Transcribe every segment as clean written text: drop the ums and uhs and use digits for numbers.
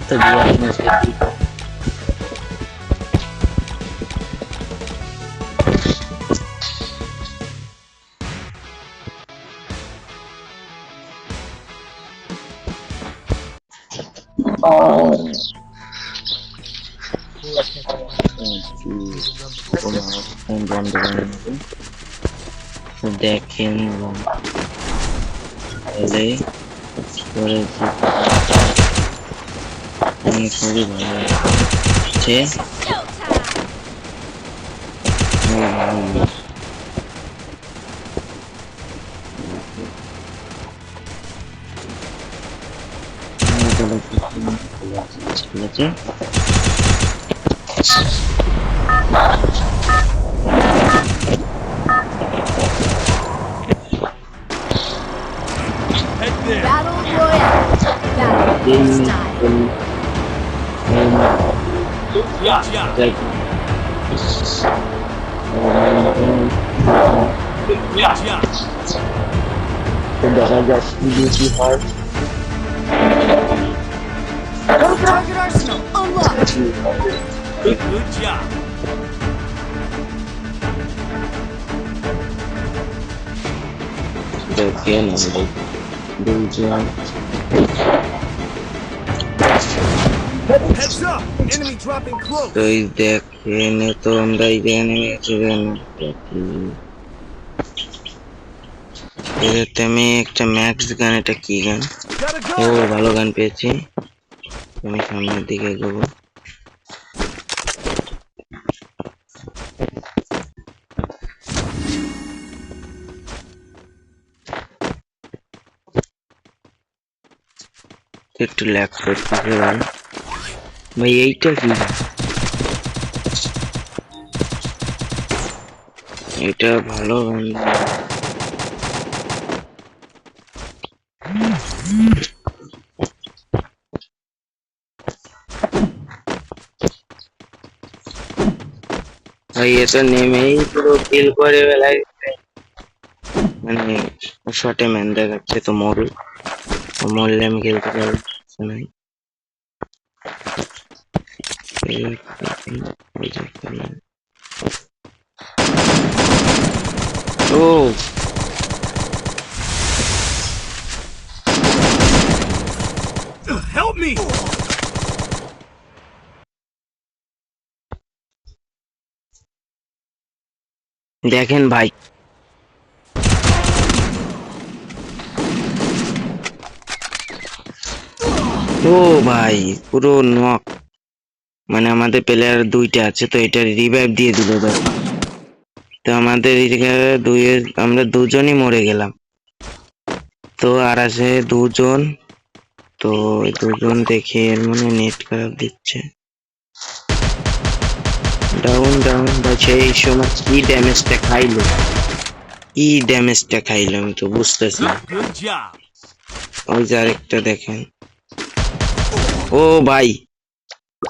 तो दिया आपने स्थिति को। फोन बंद करने तो देखें पहले খুবই ভালো হচ্ছে। ঠিক আছে Battle Royale. Battle style. দেখা যাক কি হয়। Target arsenal unlocked. Good job. দেখেন আমরা দুইজন Heads up. Enemy dropping close. তো এই দেখেন তো আমরা এই এনিমি ছিলেন এটাতে আমি একটা ম্যাক্স গান, এটা কি গান? Gotta ও go. ভালো গান পেয়েছি। আমি সামনের দিকে এগোবো। একটু ল্যাগ করতেছে ভাই। ভাই এইটা কি? এটা ভালো গান। ভাই এটা নেমেই পুরো কিল করে বেলায়, মানে শটে ম্যান দেখাচ্ছে তো মরলে আমি খেলতে পারছি না। ও Help me. দেখেন ভাই ও ভাই পুরো নক, মানে আমাদের প্লেয়ার দুইটা আছে তো এটা রিভাইভ দিয়ে দিল। তো আমাদের আমরা দুজনই মরে গেলাম, তো আর আছে দুজন। তো দুজন দেখে এর মানে নেট খারাপ দিচ্ছে। ডাউন ডাউন ভাই, সেই সময় কি ড্যামেজটা খাইলো, আমি তো বুঝতেছি না। Good job. ওই যে আরেকটা দেখেন, ও ভাই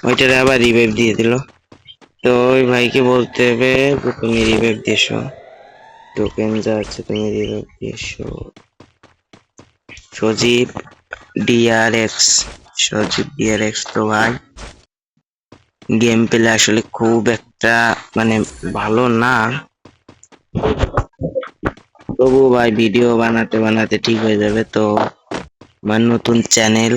ওইটার আবার রিভাইভ দিয়ে দিল। তো ওই ভাইকে বলতে হবে যে তুমি রিভাইভ দিয়েছো, টোকেন যা আছে তুমি রিভাইভ দিয়েছো। সজীব ডিআরএক্স তো ভাই গেম প্লে আসলে খুব একটা মানে ভালো না, তবু ভাই ভিডিও বানাতে ঠিক হয়ে যাবে। তো আমার নতুন চ্যানেল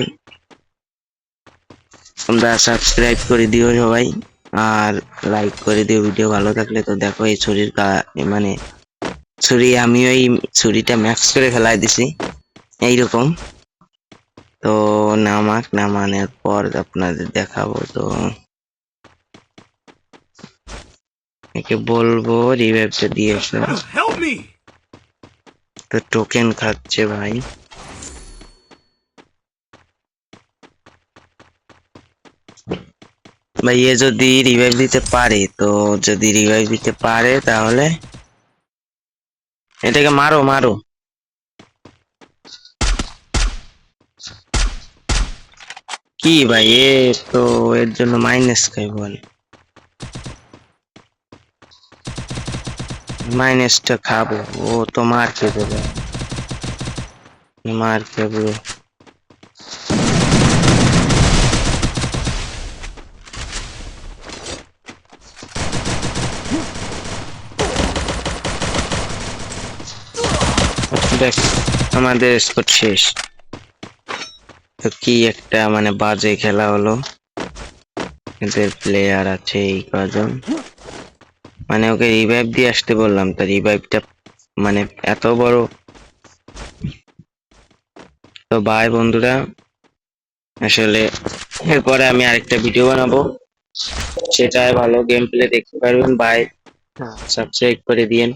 তোমরা সাবস্ক্রাইব করে দিও সবাই, আর লাইক করে দিও ভিডিও ভালো থাকলে। তো দেখো এই মানে আমি ওই ছুরিটা ম্যাক্স করে ফেলাই দিছি এইরকম। তো নামানোর পর আপনাদের দেখাবো। তো একে বলবো রিভাইভটা দিয়ে আসো। Help me. তো টোকেন খাচ্ছে ভাই। ভাই এ যদি রিভাইভ দিতে পারে, তাহলে এটাকে মারো। কি ভাই এ তো এর জন্য মাইনাস খাই বল, মাইনাসটা খাবো। ও তো মার খেয়ে দেবে, মার খেয়ে দেখ আমাদের স্কোর শেষ। তো কি একটা মানে বাজে খেলা হলো। এদের প্লেয়ার আছে এই কজন, মানে ওকে রিভাইভ দিয়ে আসতে বললাম, তো রিভাইভটা মানে এত বড়। তো বাই বন্ধুরা, আসলে এরপরে আমি আরেকটা ভিডিও বানাবো, সেটাই ভালো গেম প্লে দেখতে পারবেন। বাই, সাবস্ক্রাইব করে দিয়েন।